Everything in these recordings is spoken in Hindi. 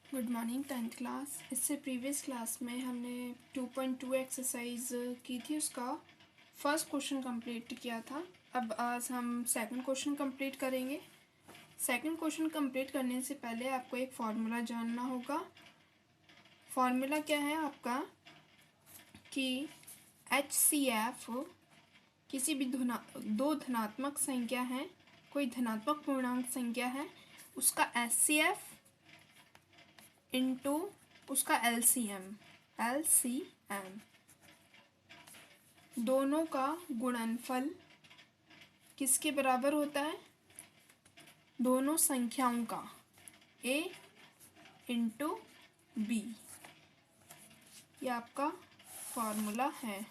Good morning tenth class. इससे प्रीवियस क्लास में हमने 2.2 एक्सरसाइज की थी, उसका फर्स्ट क्वेश्चन कंप्लीट किया था। अब आज हम सेकंड क्वेश्चन कंप्लीट करेंगे। सेकंड क्वेश्चन कंप्लीट करने से पहले आपको एक फार्मूला जानना होगा। फार्मूला क्या है आपका कि HCF किसी भी दो धनात्मक संख्या है, कोई धनात्मक पूर्णांक संख्या है, उसका HCF इंटू उसका LCM दोनों का गुणनफल किसके बराबर होता है? दोनों संख्याओं का A इंटू B। ये आपका फॉर्मूला है।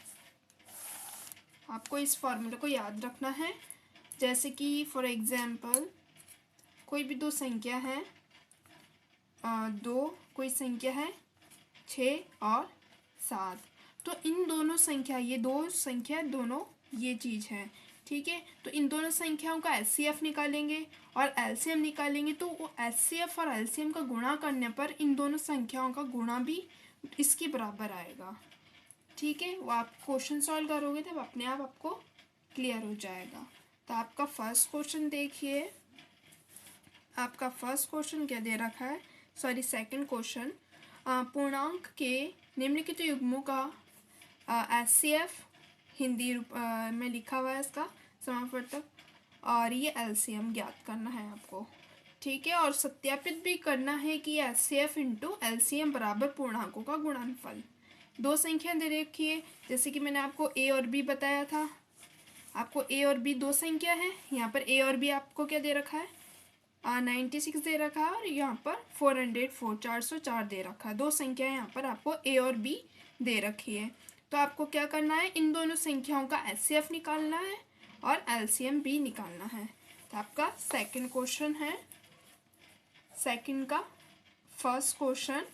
आपको इस फॉर्मूले को याद रखना है। जैसे कि फॉर एग्जांपल कोई भी दो संख्या है, कोई संख्या है 6 और 7, तो इन दोनों संख्या, ये दो संख्या दोनों ये चीज़ है, ठीक है। तो इन दोनों संख्याओं का HCF निकालेंगे और LCM निकालेंगे, तो वो HCF और LCM का गुणा करने पर इन दोनों संख्याओं का गुणा भी इसके बराबर आएगा, ठीक है। वो आप क्वेश्चन सॉल्व करोगे तब अपने आप आपको क्लियर हो जाएगा। तो आपका फर्स्ट क्वेश्चन देखिए। आपका फर्स्ट क्वेश्चन क्या दे रखा है, सॉरी सेकंड क्वेश्चन, पूर्णांक के निम्नलिखित युग्मों का HCF हिंदी में लिखा हुआ है, इसका समापवर्तक, और ये LCM ज्ञात करना है आपको, ठीक है। और सत्यापित भी करना है कि HCF इंटू LCM बराबर पूर्णांकों का गुणनफल। दो संख्या दे रखी है, जैसे कि मैंने आपको A और B बताया था। आपको A और B दो संख्या है, यहाँ पर A और B आपको क्या दे रखा है, 96 दे रखा है, और यहाँ पर 404 दे रखा है। दो संख्या यहाँ पर आपको A और B दे रखी है। तो आपको क्या करना है, इन दोनों संख्याओं का HCF निकालना है और LCM भी निकालना है। तो आपका सेकंड क्वेश्चन है, सेकंड का फर्स्ट क्वेश्चन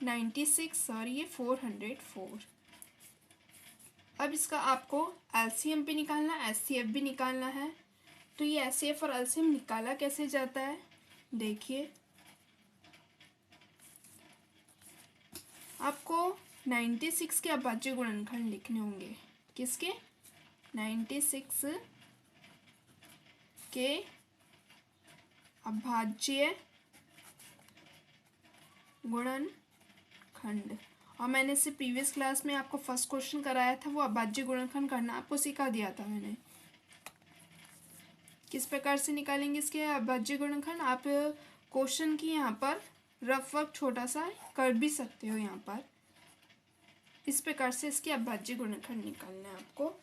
96 और ये 404। अब इसका आपको LCM भी निकालना है, HCF भी निकालना है। तो ये HCF और LCM निकाला कैसे जाता है, देखिए। आपको 96 के अभाज्य गुणनखंड लिखने होंगे। किसके? 96 के अभाज्य गुणनखंड। और मैंने इससे प्रीवियस क्लास में आपको फर्स्ट क्वेश्चन कराया था, वो अभाज्य गुणनखंड करना आपको सिखा दिया था मैंने। किस प्रकार से निकालेंगे इसके अभाज्य गुणनखंड, आप क्वेश्चन की यहाँ पर रफ वर्क छोटा सा कर भी सकते हो। यहाँ पर इस प्रकार से इसके अभाज्य गुणनखंड निकालना है आपको।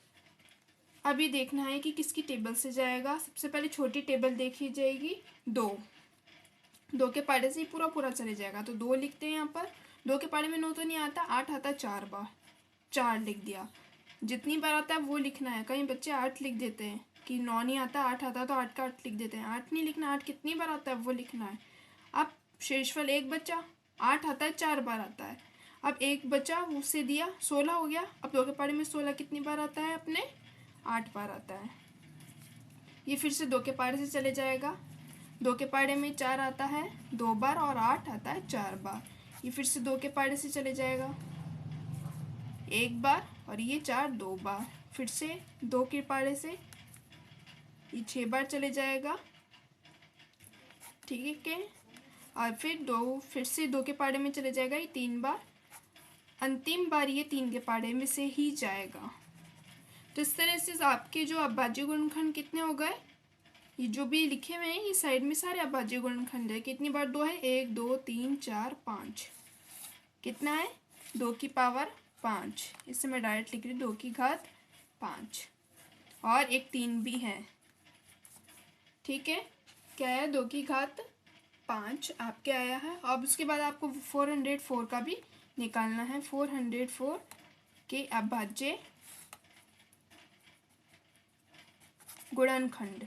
अभी देखना है कि किसकी टेबल से जाएगा। सबसे पहले छोटी टेबल देखी जाएगी, दो के पाड़े से ही पूरा पूरा चले जाएगा। तो 2 लिखते हैं यहाँ पर। 2 के पाड़े में 9 तो नहीं आता, 8 आता है 4 बार, 4 लिख दिया। जितनी बार आता है वो लिखना है। कई बच्चे 8 लिख देते हैं कि 9 नहीं आता, 8 आता तो 8 का 8 लिख देते हैं। 8 नहीं लिखना, 8 कितनी बार आता है वो लिखना है। अब शेषफल एक बच्चा, 8 आता है 4 बार आता है। अब एक बच्चा उससे दिया, 16 हो गया। अब 2 के पाड़े में 16 कितनी बार आता है, अपने 8 बार आता है। ये फिर से 2 के पाड़े से चले जाएगा। 2 के पाड़े में 4 आता है 2 बार और 8 आता है 4 बार। ये फिर से 2 के पाड़े से चले जाएगा 1 बार, और ये 4 2 बार। फिर से 2 के पाड़े से ये 6 बार चले जाएगा, ठीक है। और फिर से 2 के पाड़े में चले जाएगा ये 3 बार। अंतिम बार ये 3 के पाड़े में से ही जाएगा। तो इस तरह से आपके जो अभाज्य गुणनखंड कितने हो गए, ये जो भी लिखे हुए हैं ये साइड में सारे अभाज्य गुणनखंड है। कितनी बार 2 है, 1 2 3 4 5। कितना है, 2 की पावर 5। इससे मैं डायरेक्ट लिख रही हूँ 2 की घात 5। और एक 3 भी है, ठीक है। क्या है, 2 की घात 5 आपके आया है। अब उसके बाद आपको 404 का भी निकालना है। 404 के अभाज्य गुणनखंड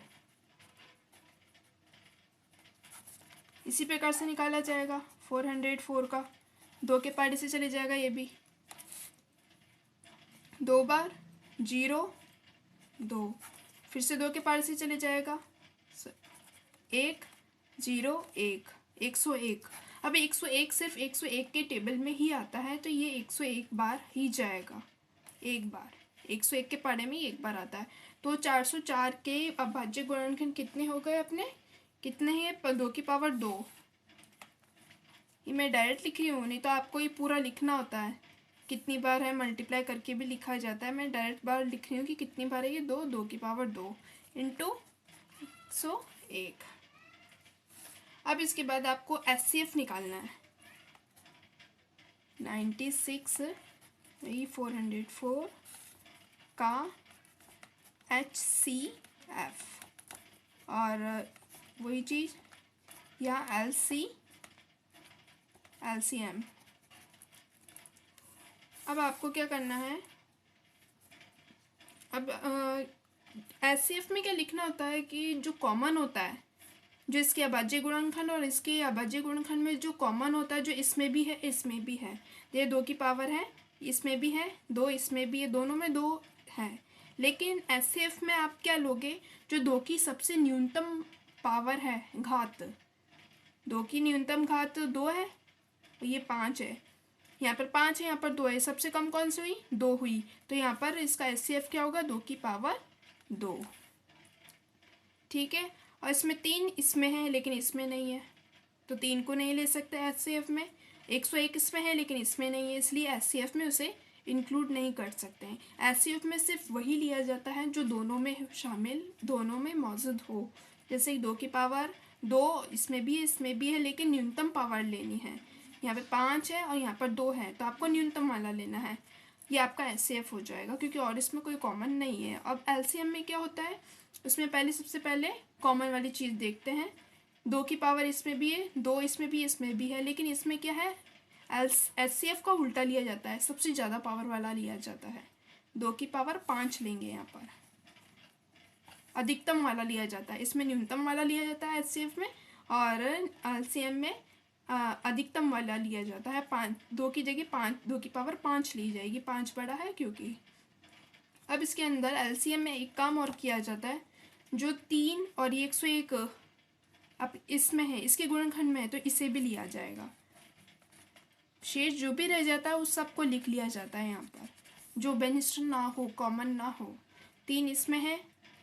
इसी प्रकार से निकाला जाएगा। 404 का 2 के पाड़े से चले जाएगा, ये भी 2 बार 0 2। फिर से 2 के पाड़े से चले जाएगा 1 0 1, 101। अब 101 सिर्फ 101 के टेबल में ही आता है, तो ये 101 बार ही जाएगा, एक बार 101 के पढ़े में एक बार आता है। तो 404 के अभाज्य गुणनखंड कितने हो गए अपने, कितने हैं, 2 की पावर 2। ये मैं डायरेक्ट लिख रही हूँ, नहीं तो आपको ये पूरा लिखना होता है, कितनी बार है मल्टीप्लाई करके भी लिखा जाता है। मैं डायरेक्ट बार लिख रही हूँ कि कितनी बार है ये, 2 की पावर 2 इंटू 101। अब इसके बाद आपको HCF निकालना है। 96 404 का HCF, और वही चीज़ यहाँ LCM। अब आपको क्या करना है, अब HCF में क्या लिखना होता है कि जो कॉमन होता है, जो इसके अभाज्य गुणनखंड और इसके अभाज्य गुणनखंड में जो कॉमन होता है, जो इसमें भी है इसमें भी है, ये 2 की पावर है, इसमें भी है 2, इसमें भी है, दोनों में 2 है। लेकिन HCF में आप क्या लोगे, जो 2 की सबसे न्यूनतम पावर है, घात, 2 की न्यूनतम घात 2 है, ये 5 है, यहाँ पर 5 है, यहाँ पर 2 है, सबसे कम कौन सी हुई, 2 हुई, तो यहाँ पर इसका HCF क्या होगा, 2 की पावर 2। ठीक है, और इसमें 3 इसमें है लेकिन इसमें नहीं है, तो 3 को नहीं ले सकते HCF में। 101 इसमें है लेकिन इसमें नहीं है, इसलिए HCF में उसे इंक्लूड नहीं कर सकते हैं। HCF में सिर्फ वही लिया जाता है जो दोनों में शामिल, दोनों में मौजूद हो। जैसे 2 की पावर 2 इसमें भी है लेकिन न्यूनतम पावर लेनी है, यहाँ पे 5 है और यहाँ पर 2 है, तो आपको न्यूनतम वाला लेना है, ये आपका HCF हो जाएगा, क्योंकि और इसमें कोई कॉमन नहीं है। अब LCM में क्या होता है, उसमें सबसे पहले कॉमन वाली चीज़ देखते हैं। 2 की पावर इसमें भी है, 2 इसमें भी है, लेकिन इसमें क्या है, HCF का उल्टा लिया जाता है, सबसे ज़्यादा पावर वाला लिया जाता है। 2 की पावर 5 लेंगे, यहाँ पर अधिकतम वाला लिया जाता है, इसमें न्यूनतम वाला लिया जाता है HCF में, और LCM में अधिकतम वाला लिया जाता है। 5, 2 की जगह 5, 2 की पावर 5 ली जाएगी, 5 बड़ा है क्योंकि। अब इसके अंदर LCM में एक काम और किया जाता है, जो 3 और 101 अब इसमें है, इसके गुणनखंड में है, तो इसे भी लिया जाएगा। शेष जो भी रह जाता है उस सबको लिख लिया जाता है यहाँ पर, जो बेनिस्टर ना हो, कॉमन ना हो। 3 इसमें है,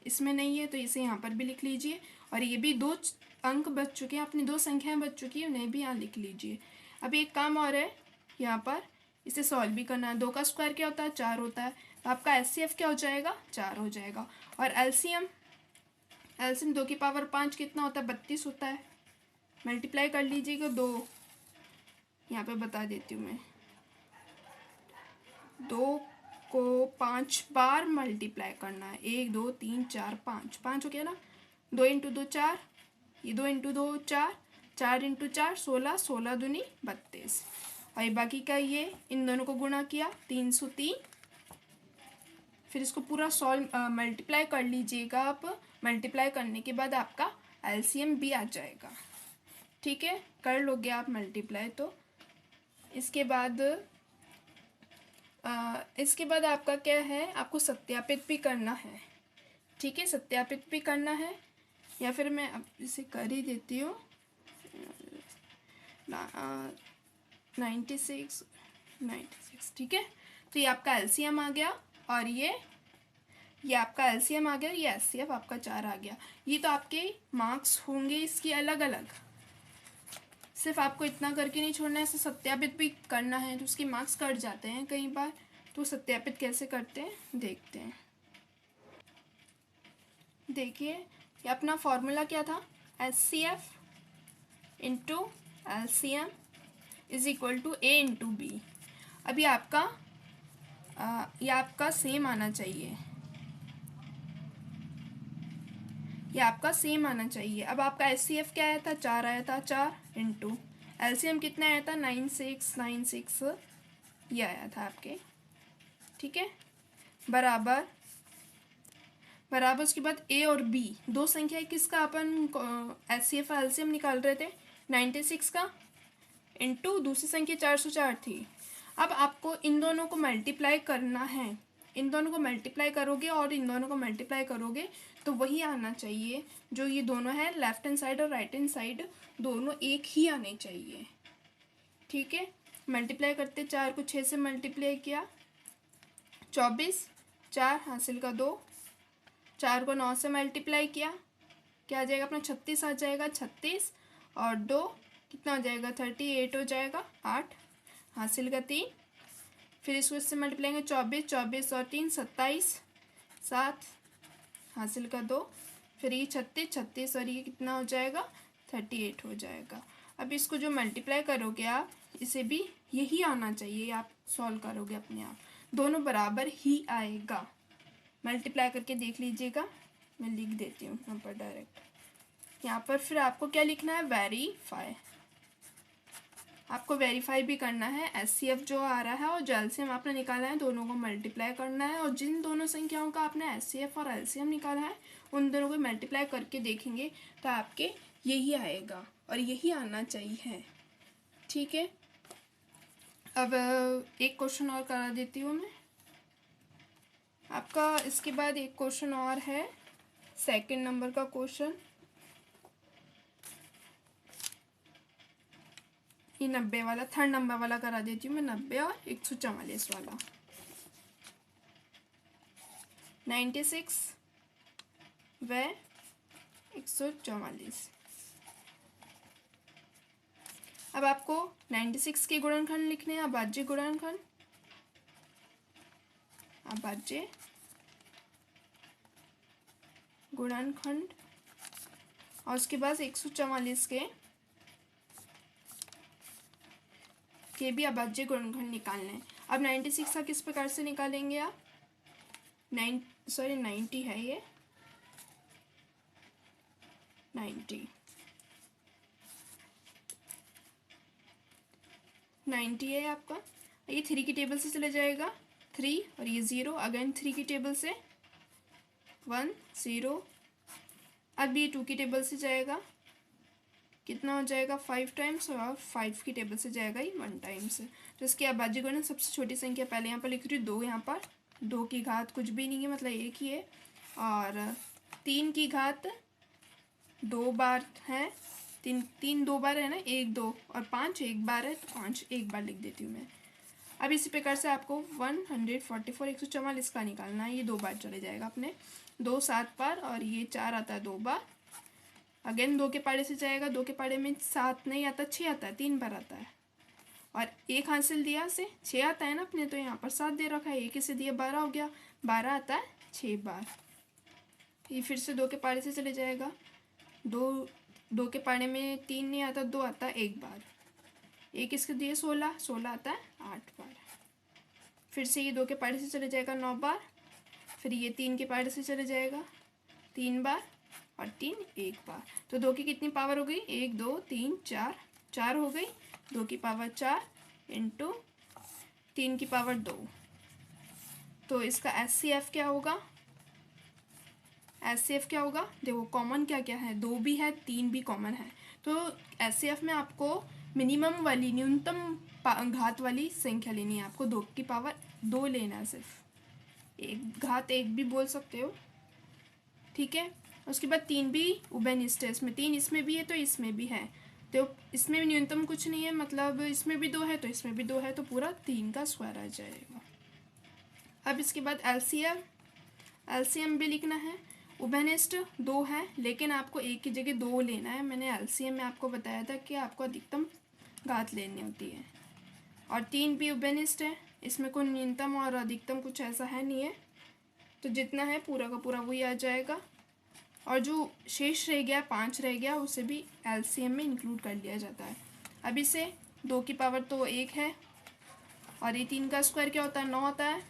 इसमें नहीं है, तो इसे यहाँ पर भी लिख लीजिए। और ये भी 2 अंक बच चुके हैं, अपनी 2 संख्याएं बच चुकी हैं, उन्हें भी यहाँ लिख लीजिए। अब एक काम और है, यहाँ पर इसे सॉल्व भी करना है। 2 का स्क्वायर क्या होता है, 4 होता है, तो आपका HCF क्या हो जाएगा, 4 हो जाएगा। और LCM 2 की पावर 5 कितना होता है, 32 होता है। मल्टीप्लाई कर लीजिएगा, 2 यहाँ पे बता देती हूँ मैं, 2 को 5 बार मल्टीप्लाई करना है, 1 2 3 4 5, 5 हो गया ना, 2 इंटू 2 4, ये 2 इंटू 2 4, 4 इंटू 4 16, 16 दूनी 32, और ये बाकी का ये इन दोनों को गुणा किया 303। फिर इसको पूरा मल्टीप्लाई कर लीजिएगा आप। मल्टीप्लाई करने के बाद आपका LCM भी आ जाएगा। ठीक है, कर लोगे आप मल्टीप्लाई। तो इसके बाद आपका क्या है, आपको सत्यापित भी करना है। ठीक है, सत्यापित भी करना है, या फिर मैं अब इसे कर ही देती हूँ। 96। ठीक है, तो ये आपका LCM आ गया, और ये आपका LCM आ गया, ये HCF आपका 4 आ गया। ये तो आपके मार्क्स होंगे इसकी अलग अलग, सिर्फ आपको इतना करके नहीं छोड़ना है, इसे सत्यापित भी करना है, तो उसके मार्क्स कट जाते हैं कई बार। तो सत्यापित कैसे करते हैं देखते हैं। देखिए, ये अपना फॉर्मूला क्या था, HCF into LCM is equal to A into B। अभी ये आपका सेम आना चाहिए, ये आपका सेम आना चाहिए। अब आपका HCF क्या आया था, 4 आया था, 4 इंटू LCM कितना आया था, 96 ये आया था आपके। ठीक है, बराबर उसके बाद A और B, 2 संख्या किसका अपन HCF LCM निकाल रहे थे, 96 का, इंटू दूसरी संख्या 404 थी। अब आपको इन दोनों को मल्टीप्लाई करना है, इन दोनों को मल्टीप्लाई करोगे और इन दोनों को मल्टीप्लाई करोगे तो वही आना चाहिए, जो ये दोनों है लेफ्ट हैंड साइड और राइट हैंड साइड, दोनों एक ही आने चाहिए। ठीक है, मल्टीप्लाई करते, 4 को 6 से मल्टीप्लाई किया 24, 4 हासिल का 2, 4 को 9 से मल्टीप्लाई किया, क्या आ जाएगा अपना 36 आ जाएगा, 36 और 2 कितना हो जाएगा 38 हो जाएगा, 8 हासिल का 3, फिर इसको इससे मल्टीप्लाई करेंगे 24, 24 और 3 27, 7 हासिल का 2, फिर ये 36, 36 और ये कितना हो जाएगा 38 हो जाएगा। अब इसको जो मल्टीप्लाई करोगे आप, इसे भी यही आना चाहिए, आप सॉल्व करोगे अपने आप, दोनों बराबर ही आएगा। मल्टीप्लाई करके देख लीजिएगा, मैं लिख देती हूँ यहाँ पर डायरेक्ट। यहाँ पर फिर आपको क्या लिखना है, वेरीफाई, आपको वेरीफाई भी करना है। एचसीएफ जो आ रहा है और जो एलसीएम आपने निकाला है दोनों को मल्टीप्लाई करना है, और जिन दोनों संख्याओं का आपने एचसीएफ और एलसीएम निकाला है उन दोनों को मल्टीप्लाई करके देखेंगे तो आपके यही आएगा और यही आना चाहिए, ठीक है। अब एक क्वेश्चन और करा देती हूँ मैं आपका। इसके बाद एक क्वेश्चन और है, सेकंड नंबर का क्वेश्चन, ये 90 वाला, थर्ड नंबर वाला करा देती हूँ मैं, 90 और 144 वाला। 96 व 144। अब आपको 96 के गुणनखंड लिखने हैं, अभाज्य गुणनखंड, अभाज्य गुणनखंड, और उसके बाद 144 के भी अभाज्य गुणनखंड निकालने हैं। अब 96 का किस प्रकार से निकालेंगे आप, 90 है ये, 90 है आपका, ये 3 की टेबल से चले जाएगा 3 और ये 0, अगेन 3 की टेबल से 1 0, अब ये 2 की टेबल से जाएगा, कितना हो जाएगा 5 टाइम्स, और 5 की टेबल से जाएगा ये 1 टाइम्स। तो इसके अभाज्य गुणन सबसे छोटी संख्या पहले यहाँ पर लिख रही हूँ 2, यहाँ पर 2 की घात कुछ भी नहीं है, मतलब एक ही है, और 3 की घात 2 बार है, 3 2 बार है ना, 1 2 और 5 1 बार है, तो 5 1 बार लिख देती हूँ मैं। अब इसी प्रकार से आपको 144 144 का निकालना है, ये 2 बार चले जाएगा अपने, 2 7 बार, और ये 4 आता है 2 बार, अगेन 2 के पाड़े से जाएगा, 2 के पाड़े में 7 नहीं आता, 6 आता है, 3 बार आता है, और 1 हासिल दिया से 6 आता है ना अपने, तो यहाँ पर 7 दे रखा है, 1 से दिया 12 हो गया, 12 आता है 6 बार। ये फिर से 2 के पाड़े से चले जाएगा, 2 के पाड़े में 3 नहीं आता, 2 आता है 1 बार, 1 इसके दिए 16, 16 आता है 8 बार। फिर से ये 2 के पाड़े से चले जाएगा 9 बार, फिर ये 3 के पाड़े से चले जाएगा 3 बार, और 3 1 बार। तो 2 की कितनी पावर हो गई, 1 2 3 4, 4 हो गई, 2 की पावर 4 इंटू 3 की पावर 2। तो इसका एचसीएफ क्या होगा, एचसीएफ क्या होगा, देखो कॉमन क्या क्या है, 2 भी है 3 भी कॉमन है, तो एचसीएफ में आपको मिनिमम वाली, न्यूनतम घात वाली संख्या लेनी है, आपको 2 की पावर 2 लेना है, सिर्फ एक घात 1 भी बोल सकते हो, ठीक है। उसके बाद 3 भी उभयनिष्ठ है, इसमें 3 इसमें भी है तो इसमें भी है, तो इसमें भी न्यूनतम कुछ नहीं है, मतलब इसमें भी 2 है तो इसमें भी 2 है, तो पूरा 3 का स्क्वायर आ जाएगा। अब इसके बाद एलसीएम, एलसीएम भी लिखना है, उभयनिष्ठ 2 है, लेकिन आपको 1 की जगह 2 लेना है, मैंने एलसीएम में आपको बताया था कि आपको अधिकतम घात लेनी होती है, और 3 भी उभयनिष्ठ है, इसमें कोई न्यूनतम और अधिकतम कुछ ऐसा है नहीं है, तो जितना है पूरा का पूरा वही आ जाएगा, और जो शेष रह गया 5 रह गया उसे भी एलसीएम में इंक्लूड कर लिया जाता है। अब इसे 2 की पावर तो 1 है, और ये 3 का स्क्वायर क्या होता है 9 होता है,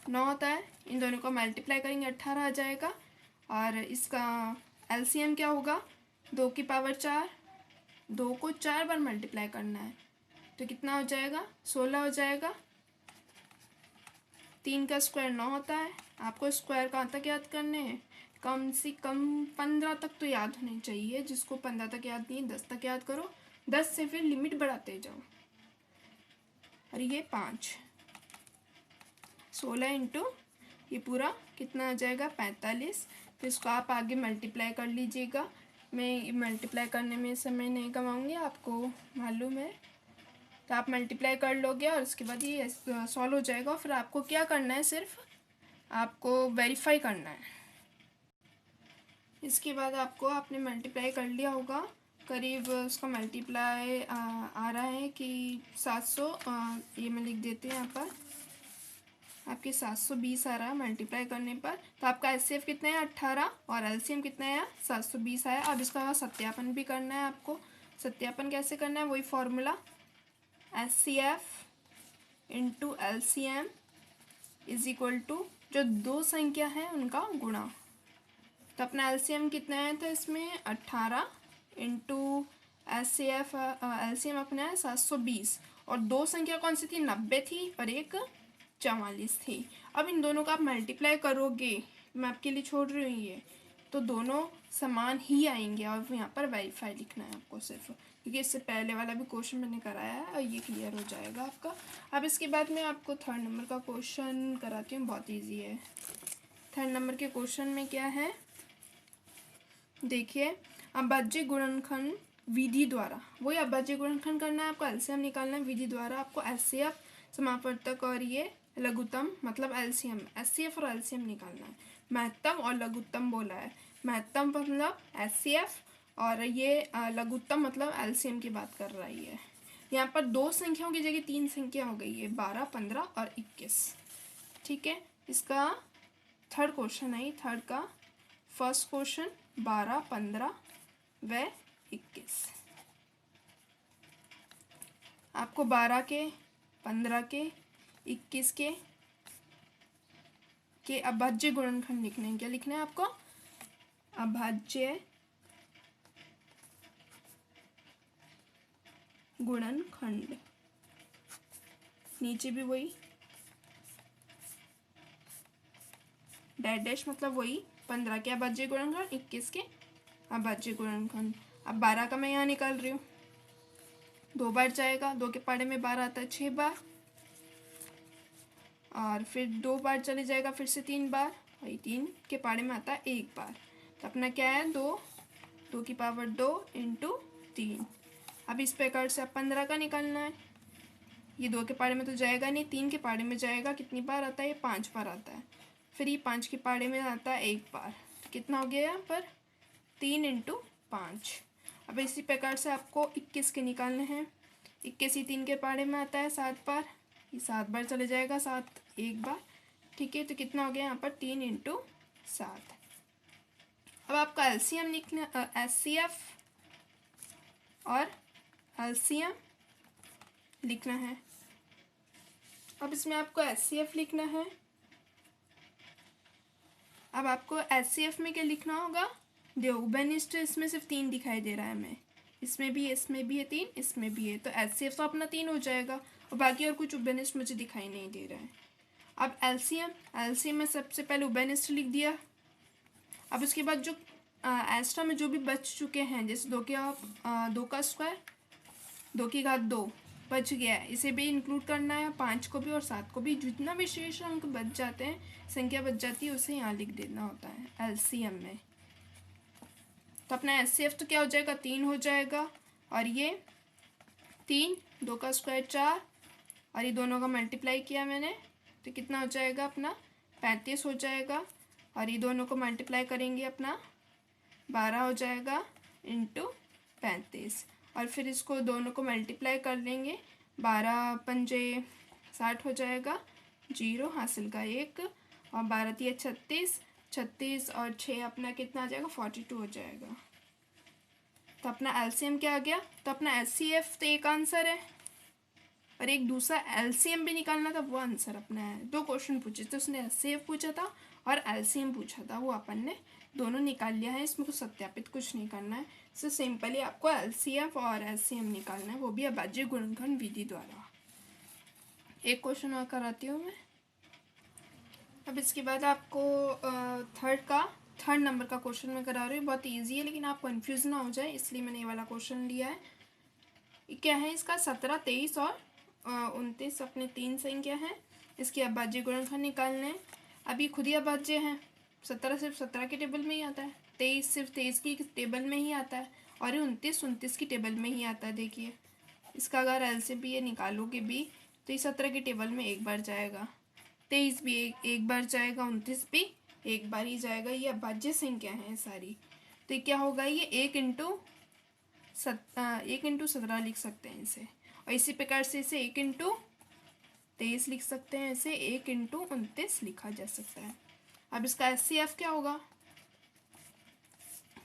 9 होता है, इन दोनों को मल्टीप्लाई करेंगे 18 आ जाएगा, और इसका एलसीएम क्या होगा 2 की पावर 4, 2 को 4 बार मल्टीप्लाई करना है, तो कितना हो जाएगा 16 हो जाएगा, 3 का स्क्वायर 9 होता है, आपको स्क्वायर कहाँ तक याद करने हैं, कम से कम 15 तक तो याद होने चाहिए, जिसको 15 तक याद नहीं है 10 तक याद करो, 10 से फिर लिमिट बढ़ाते जाओ, और ये 5, 16 इंटू ये पूरा कितना आ जाएगा 45, तो इसको आप आगे मल्टीप्लाई कर लीजिएगा, मैं मल्टीप्लाई करने में समय नहीं कमाऊँगी, आपको मालूम है। तो आप मल्टीप्लाई कर लोगे और उसके बाद ये सॉल्व हो जाएगा। फिर आपको क्या करना है, सिर्फ आपको वेरीफाई करना है। इसके बाद आपने मल्टीप्लाई कर लिया होगा, करीब उसका मल्टीप्लाई आ रहा है कि 700, ये मैं लिख देती हूँ यहाँ पर, आपके 720 आ रहा है मल्टीप्लाई करने पर। तो आपका एचसीएफ कितना है 18 और एलसीएम कितना है 720 आया। अब इसका सत्यापन भी करना है आपको। सत्यापन कैसे करना है, वही formula, HCF into LCM is equal to जो दो संख्या है उनका गुणा। तो अपना एलसीएम कितना है, तो इसमें 18 इंटू एचसीएफ, एलसीएम अपना है 720 और दो संख्या कौन सी थी, 90 थी और एक 44 थी। अब इन दोनों का आप मल्टीप्लाई करोगे, मैं आपके लिए छोड़ रही हूँ ये, तो दोनों समान ही आएंगे। और यहाँ पर वेरीफाई लिखना है आपको सिर्फ, क्योंकि इससे पहले वाला भी क्वेश्चन मैंने कराया है और ये क्लियर हो जाएगा आपका। अब इसके बाद मैं आपको 3rd नंबर का क्वेश्चन कराती हूँ, बहुत ईजी है। 3rd नंबर के क्वेश्चन में क्या है, देखिए, अभाज्य गुणनखंड विधि द्वारा, वही अभाज्य गुणनखंड करना है आपको, एलसीएम निकालना है विधि द्वारा। आपको एचसीएफ समापवर्तक और ये लघुत्तम मतलब एलसीएम, एचसीएफ और एलसीएम निकालना है। महत्तम और लघुत्तम बोला है, महत्तम मतलब एचसीएफ और ये लघुत्तम मतलब एलसीएम की बात कर रही है। यहाँ पर दो संख्याओं की जगह तीन संख्या हो गई है, 12, 15 और 21। ठीक है, इसका 3rd क्वेश्चन है, 3rd का फर्स्ट क्वेश्चन 12, 15 व 21। आपको 12 के, 15 के, 21 के अभाज्य गुणनखंड लिखने हैं। क्या लिखना है आपको, अभाज्य गुणनखंड। नीचे भी वही डैश डैश मतलब वही 15 के अभाज्य गुणनखंड, 21 के अभाज्य गुणनखंड। अब 12 का मैं यहाँ निकाल रही हूँ, 2 बार जाएगा, 2 के पाड़े में 12 आता है 6 बार, और फिर 2 बार चले जाएगा, फिर से 3 बार, और 3 के पाड़े में आता है 1 बार। तो अपना क्या है 2 की पावर 2 इंटू 3। अब इस प्रकार से अब 15 का निकालना है। ये 2 के पाड़े में तो जाएगा नहीं, 3 के पाड़े में जाएगा, कितनी बार आता है, ये 5 बार आता है। फिर ये 5 के पाड़े में आता है 1 बार, तो कितना हो गया यहाँ पर 3 इंटू 5। अब इसी प्रकार से आपको 21 के निकालने हैं। 21 ही 3 के पाड़े में आता है 7 बार, ये 7 बार चले जाएगा, 7 1 बार। ठीक है, तो कितना हो गया यहाँ पर 3 इंटू 7। अब आपका एलसीएम लिखना, एचसीएफ और एलसीएम लिखना है। अब इसमें आपको एचसीएफ लिखना है। अब आपको एचसीएफ में क्या लिखना होगा, देखो उभयनिष्ठ इसमें सिर्फ 3 दिखाई दे रहा है, मैं इसमें भी है 3, इसमें भी है, तो एचसीएफ तो अपना 3 हो जाएगा, और बाकी और कुछ उभयनिष्ठ मुझे दिखाई नहीं दे रहा है। अब एलसीएम में सबसे पहले उभयनिष्ठ लिख दिया। अब उसके बाद जो एक्स्ट्रा में जो भी बच चुके हैं, जैसे 2 का स्क्वायर, 2 की घात 2 बच गया है, इसे भी इंक्लूड करना है, 5 को भी और 7 को भी। जितना भी शेष अंक बच जाते हैं, संख्या बच जाती है, उसे यहाँ लिख देना होता है एलसीएम में। तो अपना एचसीएफ तो क्या हो जाएगा 3 हो जाएगा, और ये 3, 2 का स्क्वायर 4, और ये दोनों का मल्टीप्लाई किया मैंने, तो कितना हो जाएगा अपना 35 हो जाएगा, और ये दोनों को मल्टीप्लाई करेंगे अपना 12 हो जाएगा इंटू 35, और फिर इसको दोनों को मल्टीप्लाई कर लेंगे, 12 पंजे 60 हो जाएगा, 0 हासिल का 1, और 12 तिया 36, 36 और 6 अपना कितना आ जाएगा 42 हो जाएगा। तो अपना एलसीएम क्या आ गया, तो अपना एचसीएफ तो एक आंसर है, और एक दूसरा एलसीएम भी निकालना था, वो आंसर अपना है। 2 क्वेश्चन पूछे थे, उसने एचसीएफ पूछा था और एलसीएम पूछा था, वो अपन ने दोनों निकाल लिया है। इसमें कुछ सत्यापित कुछ नहीं करना है, इससे सिंपली आपको एलसीएफ और एचसीएम निकालना है, वो भी अभाज्य गुणनखंड विधि द्वारा। एक क्वेश्चन और कराती हूँ मैं। अब इसके बाद आपको 3rd नंबर का क्वेश्चन मैं करा रही हूँ, बहुत ईजी है, लेकिन आप कन्फ्यूज़ ना हो जाए इसलिए मैंने ये वाला क्वेश्चन लिया है। क्या है इसका, 17, 23 और 29 अपने 3 संख्या हैं, इसके अभाज्य गुणनखंड निकालने हैं। अभी खुद ही अभाज्य हैं, 17 सिर्फ 17 के टेबल में ही आता है, 23 सिर्फ 23 की टेबल में ही आता है, और ये 29 की टेबल में ही आता है। देखिए इसका अगर एलसीएम भी ये निकालोगे भी तो ये 17 की टेबल में एक बार जाएगा, 23 भी एक बार जाएगा, 29 भी एक बार ही जाएगा। ये अभाज्य संख्या हैं सारी। तो ये क्या होगा, ये 1 इंटू 17 लिख सकते हैं इसे। और इसी प्रकार से इसे 1 इंटू 23 लिख सकते हैं, इसे 1 इंटू 29 लिखा जा सकता है। अब इसका एचसीएफ क्या होगा,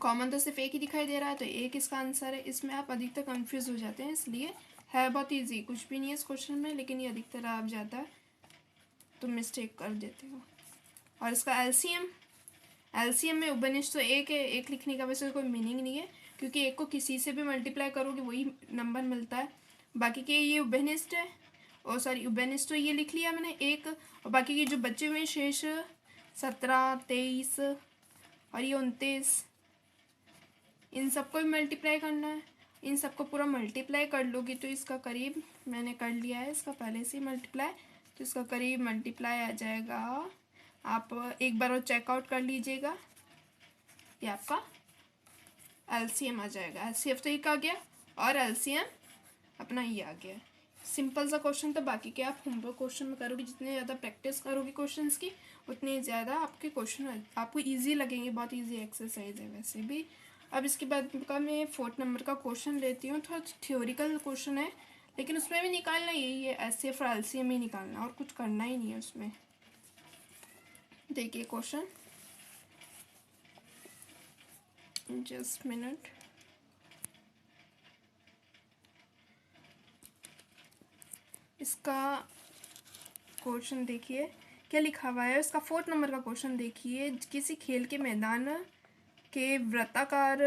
कॉमन तो सिर्फ एक ही दिखाई दे रहा है तो एक इसका आंसर है। इसमें आप अधिकतर कंफ्यूज हो जाते हैं, इसलिए है बहुत इजी, कुछ भी नहीं है इस क्वेश्चन में, लेकिन ये अधिकतर आ जाता है तो मिस्टेक कर देते हो। और इसका एलसीएम में उभयनिष्ठ तो एक है, एक लिखने का वैसे कोई मीनिंग नहीं है, क्योंकि एक को किसी से भी मल्टीप्लाई करोगे वही नंबर मिलता है। बाकी के ये उभयनिष्ठ है, और सॉरी उभयनिष्ठ तो ये लिख लिया मैंने एक, और बाकी के जो बचे हुए शेष 17, 23 और ये 29, इन सबको भी मल्टीप्लाई करना है। इन सबको पूरा मल्टीप्लाई कर लोगी तो इसका करीब, मैंने कर लिया है इसका पहले से मल्टीप्लाई, तो इसका करीब मल्टीप्लाई आ जाएगा। आप एक बार और चेकआउट कर लीजिएगा, ये आपका एलसीएम आ जाएगा। एचसीएफ तो एक आ गया और एलसीएम अपना ये आ गया। सिंपल सा क्वेश्चन था। बाकी के आप होमवर्क क्वेश्चन में करोगे, जितने ज़्यादा प्रैक्टिस करोगे क्वेश्चंस की उतने ज़्यादा आपके क्वेश्चन आपको इजी लगेंगे। बहुत इजी एक्सरसाइज है वैसे भी। अब इसके बाद का मैं 4th नंबर का क्वेश्चन लेती हूँ। थोड़ा थ्योरिकल क्वेश्चन है, लेकिन उसमें भी निकालना यही है, एचसीएफ और एलसीएम ही निकालना, और कुछ करना ही नहीं है उसमें। देखिए क्वेश्चन, जस्ट मिनट। इसका क्वेश्चन देखिए क्या लिखा हुआ है। इसका 4th नंबर का क्वेश्चन देखिए, किसी खेल के मैदान के वृत्ताकार,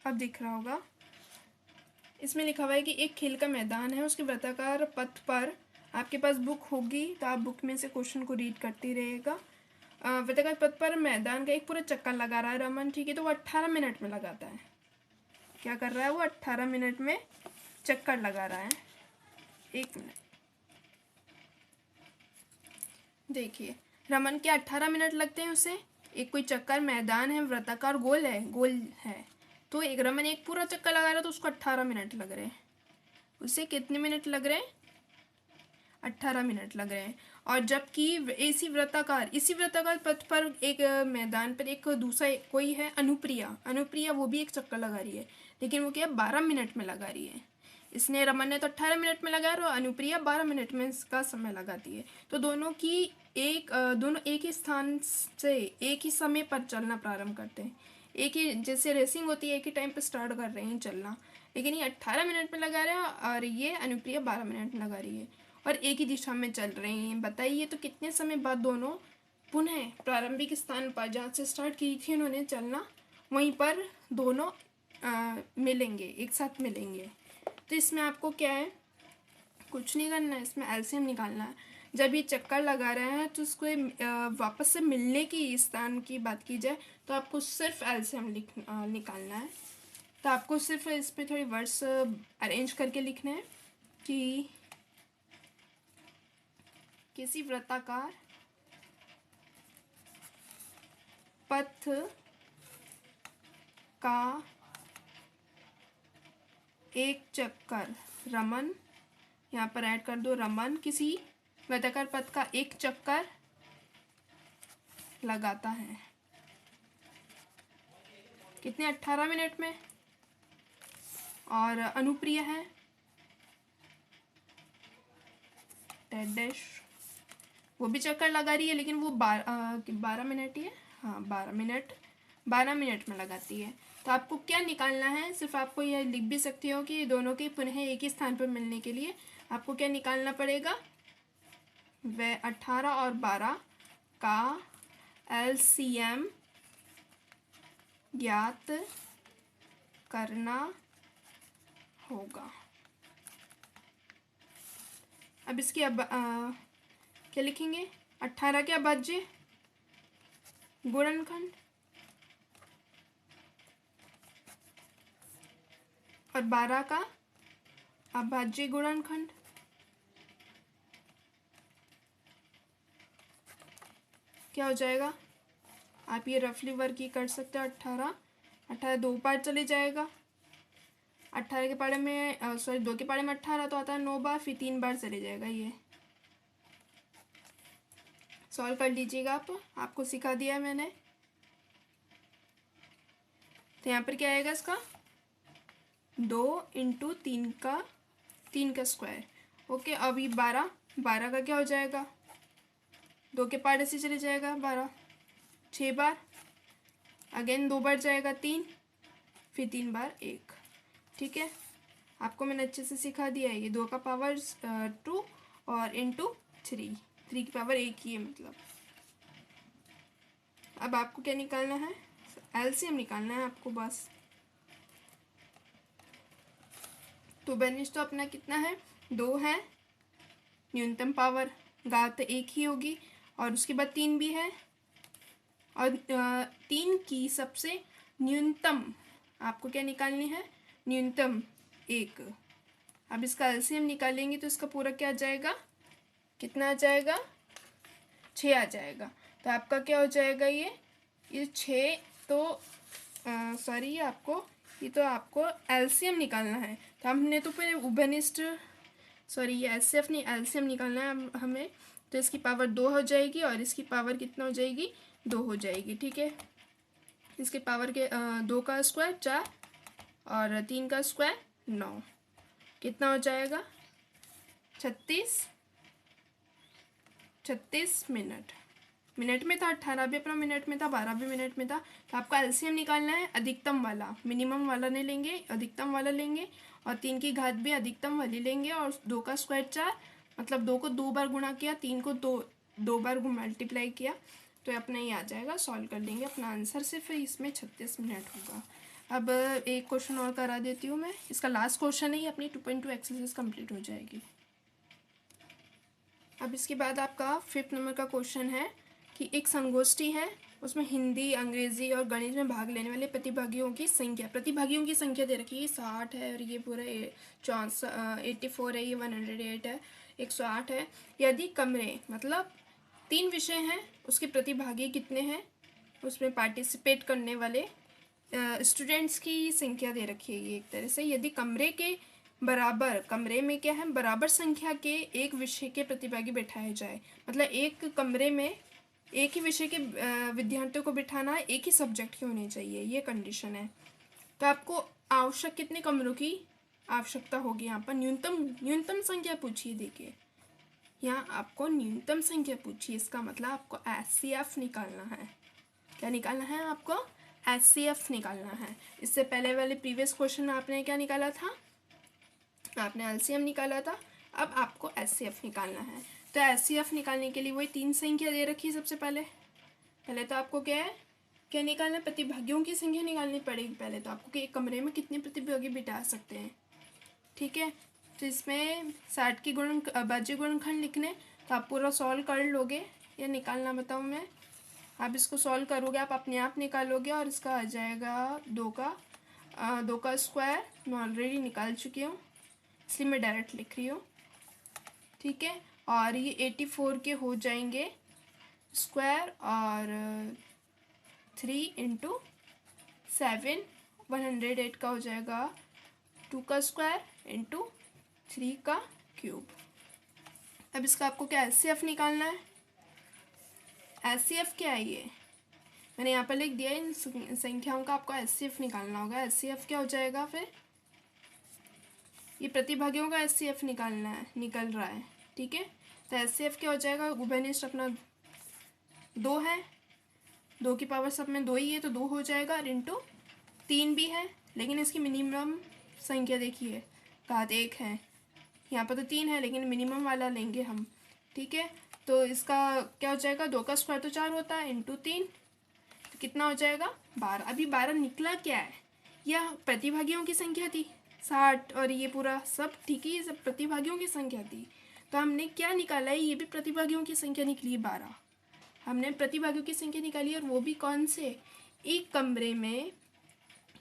अब दिख रहा होगा, इसमें लिखा हुआ है कि एक खेल का मैदान है, उसके वृत्ताकार पथ पर आपके पास बुक होगी तो आप बुक में से क्वेश्चन को रीड करती रहेगा। वृत्ताकार पथ पर मैदान का एक पूरा चक्कर लगा रहा है रमन, ठीक है, तो वो 18 मिनट में लगाता है। क्या कर रहा है वो, 18 मिनट में चक्कर लगा रहा है। 1 मिनट देखिए, रमन के 18 मिनट लगते हैं उसे। एक कोई चक्कर, मैदान है, वृत्ताकार गोल है, तो एक रमन एक पूरा चक्कर लगा रहा है तो उसको 18 मिनट लग रहे हैं। उसे कितने मिनट लग रहे हैं, 18 मिनट लग रहे हैं। और जबकि इसी वृत्ताकार पथ पर एक मैदान पर एक दूसरा कोई है, अनुप्रिया वो भी एक चक्कर लगा रही है, लेकिन वो क्या 12 मिनट में लगा रही है। इसने, रमन ने तो 18 मिनट में लगाया और अनुप्रिया 12 मिनट में इसका समय लगाती है। तो दोनों एक ही स्थान से एक ही समय पर चलना प्रारंभ करते हैं। एक ही, जैसे रेसिंग होती है, एक ही टाइम पर स्टार्ट कर रहे हैं चलना, लेकिन ये 18 मिनट में लगा रहा है और ये अनुप्रिया 12 मिनट में लगा रही है, और एक ही दिशा में चल रहे हैं। बताइए तो कितने समय बाद दोनों पुनः प्रारंभिक स्थान पर, जहाँ से स्टार्ट की थी उन्होंने चलना, वहीं पर दोनों मिलेंगे, एक साथ मिलेंगे। तो इसमें आपको क्या है, कुछ नहीं करना है, इसमें एलसीएम निकालना है। जब ये चक्कर लगा रहे हैं तो उसको वापस से मिलने की स्थान की बात की जाए तो आपको सिर्फ एलसीएम निकालना है। तो आपको सिर्फ इस पर थोड़ी वर्ड्स अरेंज करके लिखने हैं कि किसी वृत्ताकार पथ का एक चक्कर, रमन, यहाँ पर ऐड कर दो, रमन किसी वृत्ताकार पथ का एक चक्कर लगाता है। कितने, 18 मिनट में। और अनुप्रिया है डैश, वो भी चक्कर लगा रही है, लेकिन वो 12 मिनट ही है, हाँ 12 मिनट में लगाती है। तो आपको क्या निकालना है, सिर्फ आपको यह लिख भी सकती हो कि दोनों के पुनः एक ही स्थान पर मिलने के लिए आपको क्या निकालना पड़ेगा, वह 18 और 12 का एलसीएम ज्ञात करना होगा। अब इसकी क्या लिखेंगे, 18 के अभाज्य गुणनखंड और 12 का अभाज्य गुणनखंड। क्या हो जाएगा, आप ये रफली वर्क ही कर सकते हो। 18 दो बार चले जाएगा, 18 के पारे में सॉरी 2 के पारे में 18 तो आता है 9 बार, फिर 3 बार चले जाएगा। ये सॉल्व कर लीजिएगा आप, आपको सिखा दिया है मैंने। तो यहाँ पर क्या आएगा इसका 2 × 3 का स्क्वायर। ओके, अभी 12 का क्या हो जाएगा, 2 के पारे से चले जाएगा 12, 6 बार, अगेन 2 बार जाएगा 3, फिर 3 बार 1। ठीक है, आपको मैंने अच्छे से सिखा दिया है। ये 2 का पावर 2 और इंटू 3 की पावर 1 ही है मतलब। अब आपको क्या निकालना है, एलसीएम निकालना है आपको बस। तो बेनिश तो अपना कितना है, 2 है, न्यूनतम पावर घात 1 ही होगी, और उसके बाद 3 भी है, और 3 की सबसे न्यूनतम आपको क्या निकालनी है, न्यूनतम 1। अब इसका एलसीएम निकालेंगे तो इसका पूरा क्या आ जाएगा, कितना आ जाएगा, 6 आ जाएगा। तो आपका क्या हो जाएगा, ये 6 तो सॉरी ये तो आपको एलसीएम निकालना है। तो हमने तो फिर उभयनिष्ठ सॉरी ये एचसीएफ नहीं, एलसीएम निकालना है हमें। तो इसकी पावर 2 हो जाएगी और इसकी पावर कितना हो जाएगी, 2 हो जाएगी। ठीक है, इसके पावर के 2 का स्क्वायर 4 और 3 का स्क्वायर 9, कितना हो जाएगा 36 मिनट में था। 18 भी अपना मिनट में था, 12 भी मिनट में था। तो आपका एलसीएम निकालना है अधिकतम वाला, मिनिमम वाला नहीं लेंगे, अधिकतम वाला लेंगे, और 3 की घात भी अधिकतम वाली लेंगे, और 2 का स्क्वायर 4 मतलब 2 को 2 बार गुणा किया, 3 को 2 बार मल्टीप्लाई किया, तो अपना ये आ जाएगा। सॉल्व कर लेंगे अपना आंसर, सिर्फ इसमें 36 मिनट होगा। अब एक क्वेश्चन और करा देती हूँ मैं, इसका लास्ट क्वेश्चन है, ये अपनी 2.2 एक्सरसाइज कंप्लीट हो जाएगी। अब इसके बाद आपका 5th नंबर का क्वेश्चन है कि एक संगोष्ठी है, उसमें हिंदी, अंग्रेजी और गणित में भाग लेने वाले प्रतिभागियों की संख्या दे रखी है। 60 है और ये पूरा 84 है, ये 108 है, 108 है। यदि कमरे मतलब 3 विषय हैं, उसके प्रतिभागी कितने हैं, उसमें पार्टिसिपेट करने वाले स्टूडेंट्स की संख्या दे रखी है ये एक तरह से। यदि कमरे में क्या है, बराबर संख्या के एक विषय के प्रतिभागी बैठाए जाए, मतलब एक कमरे में एक ही विषय के विद्यार्थियों को बिठाना, एक ही सब्जेक्ट के होने चाहिए, ये कंडीशन है। तो आपको आवश्यक कितने कमरों की आवश्यकता होगी, यहाँ पर न्यूनतम संख्या पूछिए। देखिए यहाँ आपको न्यूनतम संख्या पूछिए, इसका मतलब आपको एचसीएफ निकालना है। क्या निकालना है आपको, एचसीएफ निकालना है। इससे पहले वाले प्रीवियस क्वेश्चन में आपने क्या निकाला था, आपने एलसीएम निकाला था, अब आपको एचसीएफ निकालना है। तो एचसीएफ निकालने के लिए वही 3 संख्या दे रखी है। सबसे पहले तो आपको क्या निकालना है, प्रतिभागियों की संख्या निकालनी पड़ेगी पहले तो आपको, कि एक कमरे में कितने प्रतिभागी बिठा सकते हैं। ठीक है, तो इसमें 60 की बाज्य गुणनखंड लिखने, तो आप पूरा सॉल्व कर लोगे, या निकालना बताऊँ मैं, आप इसको सॉल्व करोगे, आप अपने आप निकालोगे, और इसका आ जाएगा 2 का स्क्वायर। मैं ऑलरेडी निकाल चुकी हूँ, इसलिए मैं डायरेक्ट लिख रही हूँ। ठीक है, और ये 84 के हो जाएंगे स्क्वायर, और 3 × 7 108 का हो जाएगा 2 का स्क्वायर इंटू 3 का क्यूब। अब इसका आपको क्या एचसीएफ निकालना है। एचसीएफ क्या है, ये मैंने यहाँ पर लिख दिया, इन संख्याओं का आपको एचसीएफ निकालना होगा। एचसीएफ क्या हो जाएगा, फिर ये प्रतिभागियों का एचसीएफ निकल रहा है। ठीक है, तो एचसीएफ क्या हो जाएगा, उभयनिष्ठ अपना 2 है, 2 की पावर सब में 2 ही है, तो 2 हो जाएगा, और इंटू 3 भी है, लेकिन इसकी मिनिमम संख्या देखिए घात 1 है, यहाँ पर तो 3 है, लेकिन मिनिमम वाला लेंगे हम। ठीक है, तो इसका क्या हो जाएगा, 2 का स्क्वायर तो 4 होता है, इंटू 3, तो कितना हो जाएगा 12। अभी 12 निकला क्या है, यह प्रतिभागियों की संख्या थी 60, और ये पूरा सब ठीक है, ये सब प्रतिभागियों की संख्या थी। तो हमने क्या निकाला है, ये भी प्रतिभागियों की संख्या निकली 12। हमने प्रतिभागियों की संख्या निकाली, और वो भी कौन से, एक कमरे में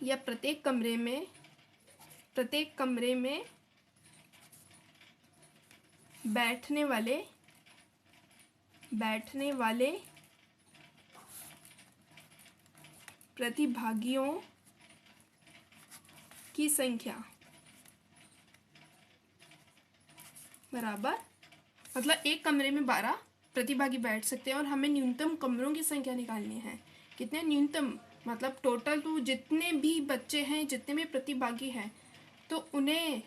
या प्रत्येक कमरे में बैठने वाले प्रतिभागियों की संख्या बराबर, मतलब एक कमरे में 12 प्रतिभागी बैठ सकते हैं और हमें न्यूनतम कमरों की संख्या निकालनी है। कितने न्यूनतम, मतलब टोटल तो जितने भी बच्चे हैं, जितने भी प्रतिभागी हैं, तो उन्हें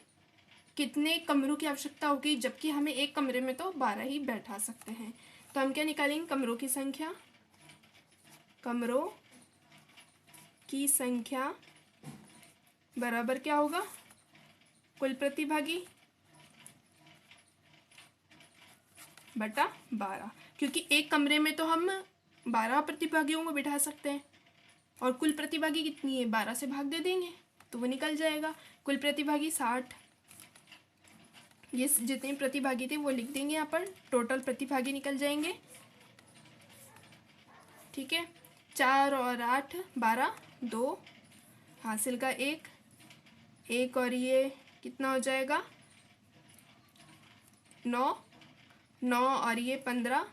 कितने कमरों की आवश्यकता होगी, जबकि हमें एक कमरे में तो 12 ही बैठा सकते हैं। तो हम क्या निकालेंगे, कमरों की संख्या, कमरों की संख्या बराबर क्या होगा, कुल प्रतिभागी बटा 12, क्योंकि एक कमरे में तो हम 12 प्रतिभागियों को बिठा सकते हैं और कुल प्रतिभागी कितनी है, 12 से भाग दे देंगे तो वो निकल जाएगा। कुल प्रतिभागी 60, ये जितने प्रतिभागी थे वो लिख देंगे यहाँ पर, टोटल प्रतिभागी निकल जाएंगे। ठीक है, 4 और 8 12, 2 हासिल का 1 और ये कितना हो जाएगा 9 और ये 15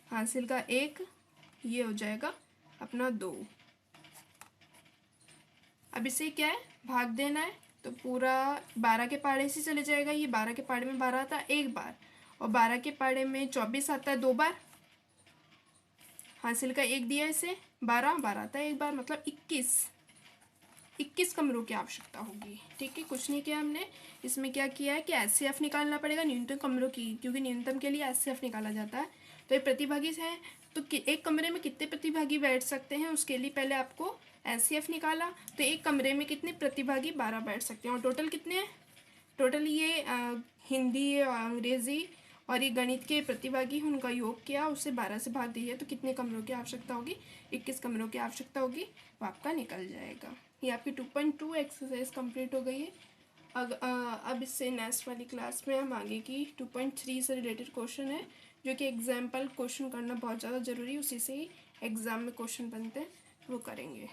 हासिल का 1, ये हो जाएगा अपना 2। अब इसे क्या है, भाग देना है, तो पूरा 12 के पाड़े से चले जाएगा, ये 12 के पाड़े में 12 आता है एक बार, और 12 के पाड़े में 24 आता है 2 बार, हासिल का 1 दिया इसे, 12 आता है एक बार, मतलब 21 कमरों की आवश्यकता होगी। ठीक है, कुछ नहीं किया हमने, इसमें क्या किया है कि एचसीएफ निकालना पड़ेगा न्यूनतम कमरों की, क्योंकि न्यूनतम के लिए एचसीएफ निकाला जाता है। तो ये प्रतिभागी हैं, तो एक कमरे में कितने प्रतिभागी बैठ सकते हैं, उसके लिए पहले आपको एचसीएफ निकाला, तो एक कमरे में कितने प्रतिभागी 12 बैठ सकते हैं, और टोटल कितने हैं, टोटल ये हिंदी और अंग्रेज़ी और ये गणित के प्रतिभागी उनका योग किया, उससे 12 से भाग दिया, तो कितने कमरों की आवश्यकता होगी, 21 कमरों की आवश्यकता होगी, वो आपका निकल जाएगा। ये आपकी 2.2 एक्सरसाइज कंप्लीट हो गई है। अब इससे नेक्स्ट वाली क्लास में हम आगे की 2.3 से रिलेटेड क्वेश्चन है, जो कि एग्जाम्पल क्वेश्चन करना बहुत ज़्यादा ज़रूरी है, उसी से ही एग्ज़ाम में क्वेश्चन बनते हैं, वो करेंगे।